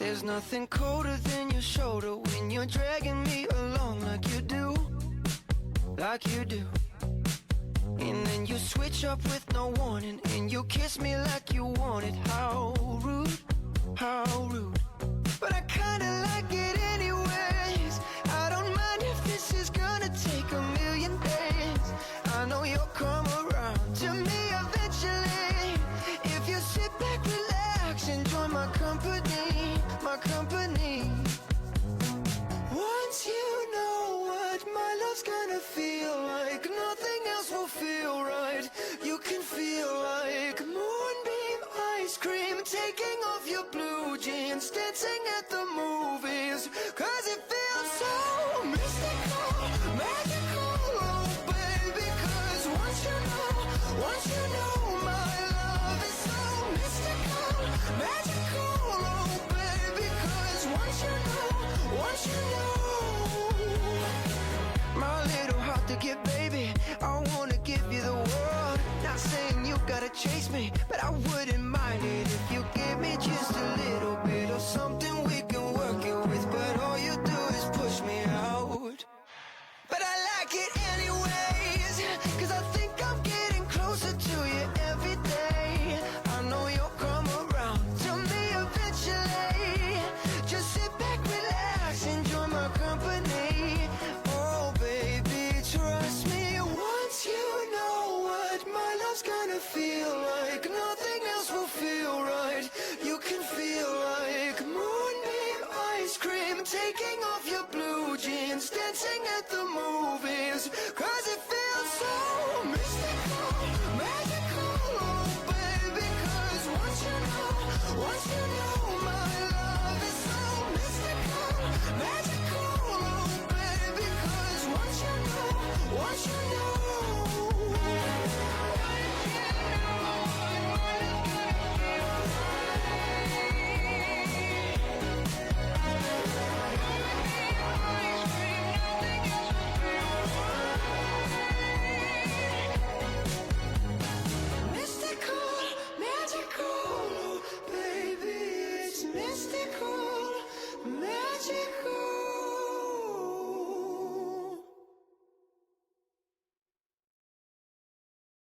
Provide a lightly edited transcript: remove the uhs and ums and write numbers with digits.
There's nothing colder than your shoulder when you're dragging me along like you do, like you do. And then you switch up with no warning, and you kiss me like you want it. How rude, how rude. But I kinda like it anyways. I don't mind if this is gonna take a million days. I know you'll come around to me eventually. If you sit back, relax, enjoy my company, my company. Once you know what my love's gonna feel like, nothing else will feel right. You can feel like moonbeam ice cream, taking off your blue jeans, dancing at the movies. Cause it feels so mystical, magical, oh baby. Cause once you know my love is so mystical, magical, oh baby. Cause once you know my little heart to get, baby, I wanna give you the world. Not saying you gotta chase me, but I wouldn't mind it if you give me just a little bit of something we can work it with. But all you do is push me out. But I like it anyways, cause I think I'm getting closer to you every day. I know you'll come around to me eventually. Just sit back, relax, enjoy my company. Oh baby, trust me. Once you know what my love's gonna feel like, nothing else will feel right. You can feel like moonbeam ice cream, taking off your blue jeans, dancing at the movies. Cause it feels so mystical, magical.